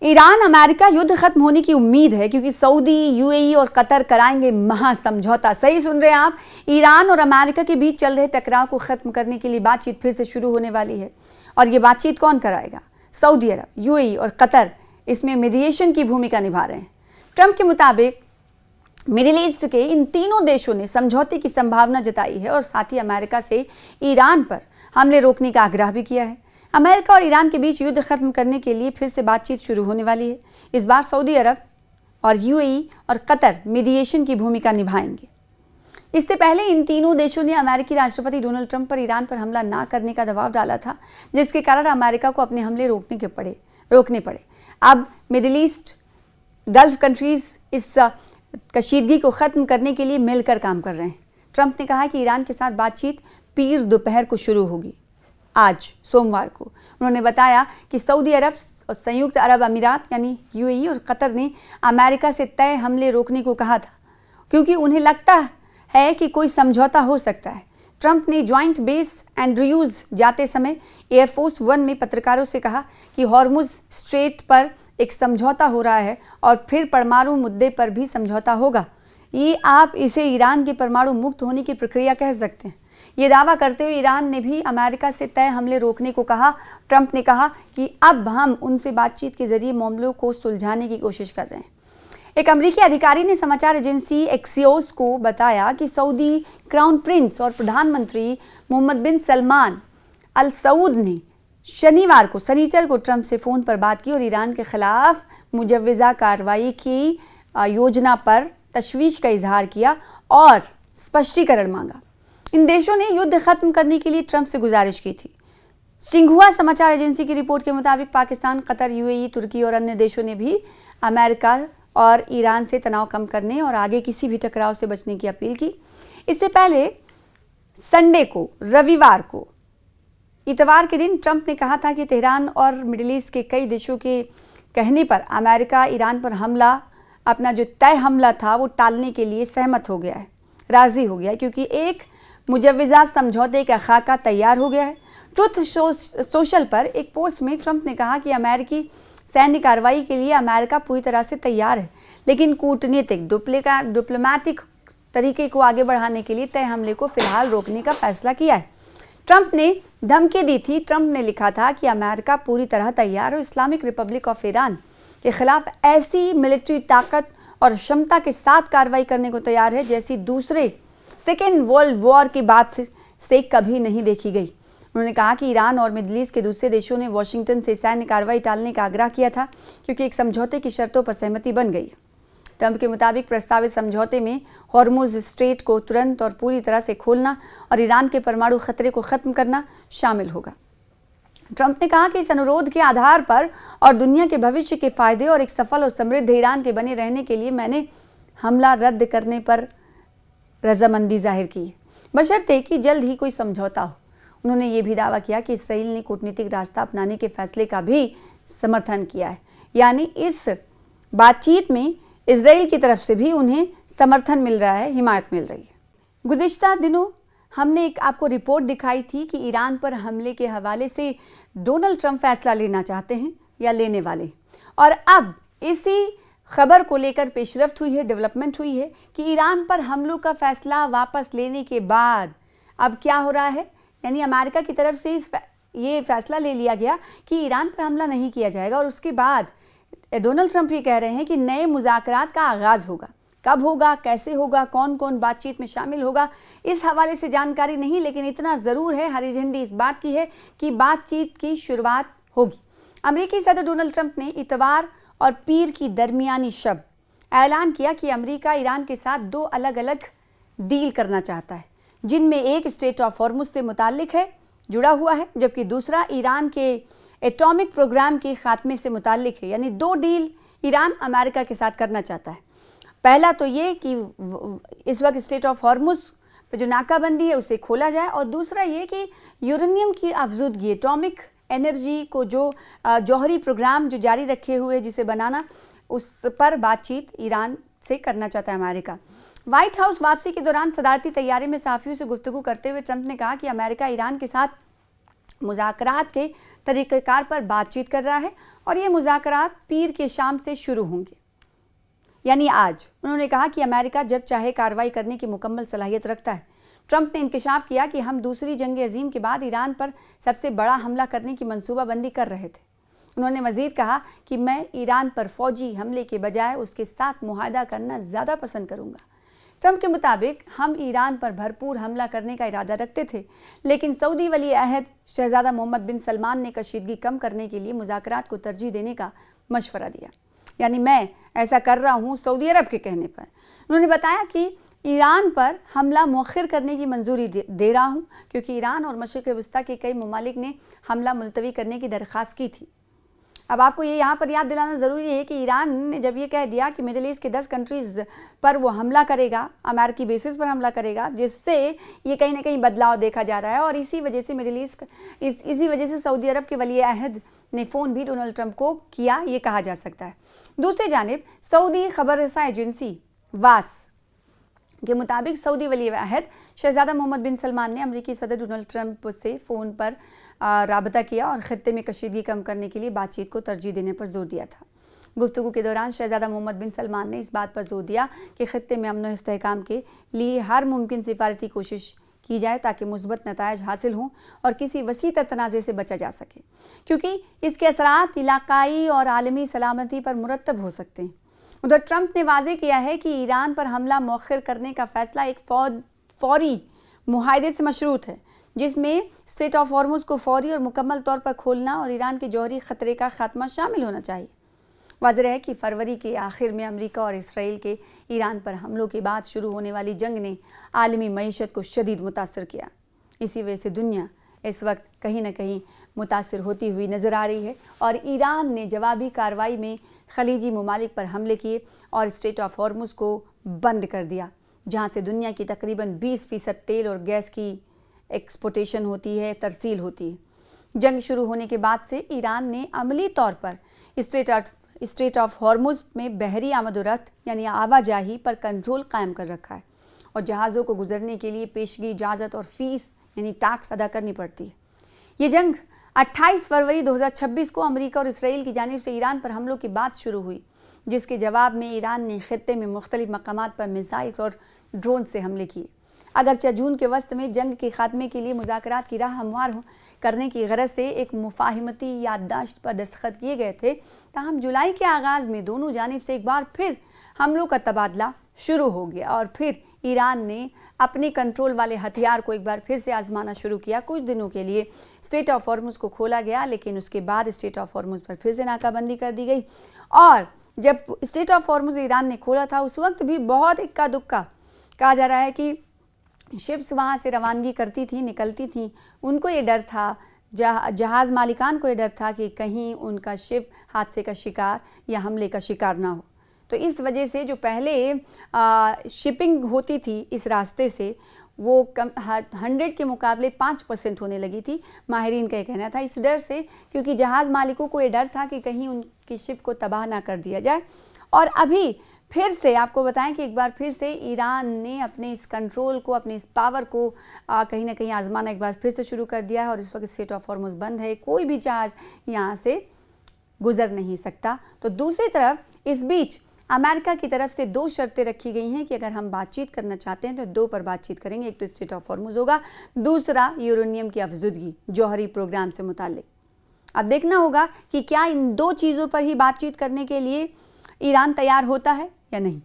Iran America युद्ध खत्म होने की उम्मीद है क्योंकि सऊदी, यूएई और कतर कराएंगे महासमझौता। सही सुन रहे हैं आप, ईरान और अमेरिका के बीच चल रहे टकराव को खत्म करने के लिए बातचीत फिर से शुरू होने वाली है। और ये बातचीत कौन कराएगा? सऊदी अरब, यूएई और कतर इसमें मीडिएशन की भूमिका निभा रहे हैं। ट्रंप के मुताबिक मिडिल ईस्ट के इन तीनों देशों ने समझौते की संभावना जताई है और साथ ही अमेरिका से ईरान पर हमले रोकने का आग्रह भी किया है। अमेरिका और ईरान के बीच युद्ध खत्म करने के लिए फिर से बातचीत शुरू होने वाली है। इस बार सऊदी अरब और यूएई और कतर मीडिएशन की भूमिका निभाएंगे। इससे पहले इन तीनों देशों ने अमेरिकी राष्ट्रपति डोनाल्ड ट्रंप पर ईरान पर हमला ना करने का दबाव डाला था, जिसके कारण अमेरिका को अपने हमले रोकने पड़े। अब मिडिल ईस्ट गल्फ कंट्रीज इस कशीदगी को खत्म करने के लिए मिलकर काम कर रहे हैं। ट्रंप ने कहा कि ईरान के साथ बातचीत पीर दोपहर को शुरू होगी, आज सोमवार को। उन्होंने बताया कि सऊदी अरब और संयुक्त अरब अमीरात यानी यूएई और कतर ने अमेरिका से तय हमले रोकने को कहा था क्योंकि उन्हें लगता है कि कोई समझौता हो सकता है। ट्रंप ने ज्वाइंट बेस एंड्रयूज जाते समय एयरफोर्स वन में पत्रकारों से कहा कि हॉर्मुज स्ट्रेट पर एक समझौता हो रहा है और फिर परमाणु मुद्दे पर भी समझौता होगा। ये आप इसे ईरान के परमाणु मुक्त होने की प्रक्रिया कह सकते हैं। ये दावा करते हुए ईरान ने भी अमेरिका से तय हमले रोकने को कहा। ट्रंप ने कहा कि अब हम उनसे बातचीत के जरिए मामलों को सुलझाने की कोशिश कर रहे हैं। एक अमेरिकी अधिकारी ने समाचार एजेंसी एक्सियोस को बताया कि सऊदी क्राउन प्रिंस और प्रधानमंत्री मोहम्मद बिन सलमान अल सऊद ने शनिचर को ट्रंप से फ़ोन पर बात की और ईरान के खिलाफ मुजव्वज़ा कार्रवाई की योजना पर तशवीश का इजहार किया और स्पष्टीकरण मांगा। इन देशों ने युद्ध खत्म करने के लिए ट्रंप से गुजारिश की थी। सिंहुआ समाचार एजेंसी की रिपोर्ट के मुताबिक पाकिस्तान, कतर, यूएई, तुर्की और अन्य देशों ने भी अमेरिका और ईरान से तनाव कम करने और आगे किसी भी टकराव से बचने की अपील की। इससे पहले संडे को, रविवार को, इतवार के दिन ट्रंप ने कहा था कि तेहरान और मिडिल ईस्ट के कई देशों के कहने पर अमेरिका ईरान पर अपना जो तय हमला था वो टालने के लिए सहमत हो गया है, राजी हो गया है क्योंकि एक मुजव्वज़ा समझौते का खाका तैयार हो गया है। ट्रुथ सोशल पर एक पोस्ट में ट्रंप ने कहा कि अमेरिकी सैन्य कार्रवाई के लिए अमेरिका पूरी तरह से तैयार है, लेकिन कूटनीतिक डिप्लोमैटिक तरीके को आगे बढ़ाने के लिए तय हमले को फिलहाल रोकने का फैसला किया है। ट्रंप ने धमकी दी थी। ट्रंप ने लिखा था कि अमेरिका पूरी तरह तैयार और इस्लामिक रिपब्लिक ऑफ ईरान के खिलाफ ऐसी मिलिट्री ताकत और क्षमता के साथ कार्रवाई करने को तैयार है जैसी दूसरे सेकेंड वर्ल्ड वॉर की बात से कभी नहीं देखी गई। उन्होंने कहा कि ईरान और मिडिल ईस्ट के दूसरे देशों ने वॉशिंगटन से सैन्य कार्रवाई टालने का आग्रह किया था क्योंकि एक समझौते की शर्तों पर सहमति बन गई। ट्रंप के मुताबिक प्रस्तावित समझौते में हॉर्मुज स्ट्रेट को तुरंत और पूरी तरह से खोलना और ईरान के परमाणु खतरे को खत्म करना शामिल होगा। ट्रंप ने कहा कि इस अनुरोध के आधार पर और दुनिया के भविष्य के फायदे और एक सफल और समृद्ध ईरान के बने रहने के लिए मैंने हमला रद्द करने पर रजामंदी जाहिर की, बशर्ते कि जल्द ही कोई समझौता हो। उन्होंने ये भी दावा किया कि इसराइल ने कूटनीतिक रास्ता अपनाने के फैसले का भी समर्थन किया है, यानी इस बातचीत में इसराइल की तरफ से भी उन्हें समर्थन मिल रहा है, हिमायत मिल रही है। गुज़िश्ता दिनों हमने एक आपको रिपोर्ट दिखाई थी कि ईरान पर हमले के हवाले से डोनाल्ड ट्रंप फैसला लेना चाहते हैं या लेने वाले, और अब इसी खबर को लेकर पेशरफ्त हुई है, डेवलपमेंट हुई है कि ईरान पर हमलों का फैसला वापस लेने के बाद अब क्या हो रहा है, यानी अमेरिका की तरफ से ये फैसला ले लिया गया कि ईरान पर हमला नहीं किया जाएगा और उसके बाद डोनाल्ड ट्रंप ये कह रहे हैं कि नए मुज़ाकरात का आगाज़ होगा। कब होगा, कैसे होगा, कौन कौन बातचीत में शामिल होगा, इस हवाले से जानकारी नहीं, लेकिन इतना ज़रूर है, हरी झंडी इस बात की है कि बातचीत की शुरुआत होगी। अमेरिकी सदर डोनाल्ड ट्रंप ने इतवार और पीर की दरमियानी शब ऐलान किया कि अमेरिका ईरान के साथ दो अलग अलग डील करना चाहता है, जिनमें एक स्ट्रेट ऑफ हॉर्मुज से मुताल्लिक है, जुड़ा हुआ है, जबकि दूसरा ईरान के एटॉमिक प्रोग्राम के खात्मे से मुताल्लिक है। यानी दो डील ईरान अमेरिका के साथ करना चाहता है। पहला तो ये कि इस वक्त स्ट्रेट ऑफ हॉर्मुज पर जो नाकाबंदी है उसे खोला जाए, और दूसरा ये कि यूरेनियम की अफजूदगी, एटॉमिक एनर्जी को जो जौहरी प्रोग्राम जो जारी रखे हुए जिसे बनाना, उस पर बातचीत ईरान से करना चाहता है अमेरिका। व्हाइट हाउस वापसी के दौरान सदारती तैयारी में सहाफ़ियों से गुफ्तगू करते हुए ट्रंप ने कहा कि अमेरिका ईरान के साथ मुज़ाकरात के तरीक़ेकार पर बातचीत कर रहा है और ये मुज़ाकरात पीर के शाम से शुरू होंगे, यानी आज। उन्होंने कहा कि अमेरिका जब चाहे कार्रवाई करने की मुकम्मल सलाहियत रखता है। ट्रंप ने इंकशाफ किया कि हम दूसरी जंग अजीम के बाद ईरान पर सबसे बड़ा हमला करने की मंसूबाबंदी कर रहे थे। उन्होंने मजीद कहा कि मैं ईरान पर फौजी हमले के बजाय उसके साथ मुआहदा करना ज़्यादा पसंद करूँगा। ट्रंप के मुताबिक हम ईरान पर भरपूर हमला करने का इरादा रखते थे, लेकिन सऊदी वली अहद शहजादा मोहम्मद बिन सलमान ने कशीदगी कम करने के लिए मुज़ाकरात को तरजीह देने का मशवरा दिया। यानी मैं ऐसा कर रहा हूँ सऊदी अरब के कहने पर। उन्होंने बताया कि ईरान पर हमला मौखिर करने की मंजूरी दे रहा हूँ, क्योंकि ईरान और मशरिक़ वस्ता के कई ममालिक ने हमला मुलतवी करने की दरख्वास्त की थी। अब आपको ये यहाँ पर याद दिलाना ज़रूरी है कि ईरान ने जब ये कह दिया कि मिडिल ईस्ट के 10 कंट्रीज़ पर वो हमला करेगा, अमेरिकी बेसिस पर हमला करेगा, जिससे ये कहीं ना कहीं बदलाव देखा जा रहा है। और इसी वजह से मिडिल ईस्ट इसी वजह से सऊदी अरब के वली अहद ने फ़ोन भी डोनाल्ड ट्रंप को किया, ये कहा जा सकता है। दूसरी जानिब सऊदी खबर रसा एजेंसी वास के मुताबिक सऊदी वली अहद शहजादा मोहम्मद बिन सलमान ने अमेरिकी सदर डोनाल्ड ट्रंप से फ़ोन पर राबता किया और ख़ित्ते में कशीदगी कम करने के लिए बातचीत को तरजीह देने पर जोर दिया था। गुफ्तगू के दौरान शहजादा मोहम्मद बिन सलमान ने इस बात पर जोर दिया कि ख़ित्ते में अमन और इस्तेहकाम के लिए हर मुमकिन सिफारती कोशिश की जाए ताकि मुस्बत नतायज हासिल हों और किसी वसी तर तनाज़े से बचा जा सके, क्योंकि इसके असरात इलाकाई और आलमी सलामती पर मुरतब हो सकते हैं। उधर ट्रंप ने वाज़ेह किया है कि ईरान पर हमला मौखिर करने का फ़ैसला एक फौरी मुआहदे से मशरूत है, जिसमें स्ट्रेट ऑफ हॉर्मुज़ को फौरी और मुकम्मल तौर पर खोलना और ईरान के जौहरी ख़तरे का खात्मा शामिल होना चाहिए। वाज़ेह है कि फरवरी के आखिर में अमेरिका और इसराइल के ईरान पर हमलों के बाद शुरू होने वाली जंग ने आलमी मईशत को शदीद मुतासर किया। इसी वजह से दुनिया इस वक्त कहीं ना कहीं मुतासर होती हुई नज़र आ रही है और ईरान ने जवाबी कार्रवाई में खलीजी ममालिक पर हमले किए और स्ट्रेट ऑफ हॉर्मुज़ को बंद कर दिया, जहाँ से दुनिया की तकरीबन 20% तेल और गैस की एक्सपोर्टेशन होती है, तरसील होती है। जंग शुरू होने के बाद से ईरान ने अमली तौर पर स्ट्रेट ऑफ हॉर्मुज़ में बहरी आमद-ओ-रफ्त यानी आवाजाही पर कंट्रोल कायम कर रखा है और जहाज़ों को गुजरने के लिए पेशगी इजाज़त और फ़ीस यानी टैक्स अदा करनी पड़ती है। ये जंग 28 फरवरी 2026 को अमेरिका और इसराइल की जानिब से ईरान पर हमलों की बात शुरू हुई, जिसके जवाब में ईरान ने ख़ित्ते में मुख्तलिफ मकामात पर मिसाइल्स और ड्रोन से हमले किए। अगरचे जून के वस्त में जंग के खात्मे के लिए मुज़ाकरात की राह हमवार करने की गरज से एक मुफाहिमती याददाश्त पर दस्तखत किए गए थे, ताहम जुलाई के आगाज़ में दोनों जानिब से एक बार फिर हमलों का तबादला शुरू हो गया और फिर ईरान ने अपने कंट्रोल वाले हथियार को एक बार फिर से आजमाना शुरू किया। कुछ दिनों के लिए स्ट्रेट ऑफ हॉर्मुज़ को खोला गया, लेकिन उसके बाद स्ट्रेट ऑफ हॉर्मुज़ पर फिर से नाकाबंदी कर दी गई। और जब स्ट्रेट ऑफ हॉर्मुज़ ईरान ने खोला था, उस वक्त भी बहुत इक्का दुक्का कहा जा रहा है कि शिप्स वहाँ से रवानगी करती थी, निकलती थी, उनको ये डर था, जहाज़ मालिकान को ये डर था कि कहीं उनका शिप हादसे का शिकार या हमले का शिकार ना हो। तो इस वजह से जो पहले शिपिंग होती थी इस रास्ते से वो 100 के मुकाबले 5% होने लगी थी। माहिरीन का ये कहना था, इस डर से, क्योंकि जहाज़ मालिकों को ये डर था कि कहीं उनकी शिप को तबाह ना कर दिया जाए। और अभी फिर से आपको बताएं कि एक बार फिर से ईरान ने अपने इस कंट्रोल को, अपने इस पावर को कहीं ना कहीं आजमाना एक बार फिर से शुरू कर दिया है और इस वक्त स्ट्रेट ऑफ हॉर्मुज़ बंद है, कोई भी जहाज़ यहाँ से गुजर नहीं सकता। तो दूसरी तरफ इस बीच अमेरिका की तरफ से 2 शर्तें रखी गई हैं कि अगर हम बातचीत करना चाहते हैं तो 2 पर बातचीत करेंगे। एक तो स्ट्रेट ऑफ हॉर्मुज़ होगा, दूसरा यूरेनियम की अफजुदगी जौहरी प्रोग्राम से मुताल्लिक। अब देखना होगा कि क्या इन 2 चीज़ों पर ही बातचीत करने के लिए ईरान तैयार होता है या नहीं।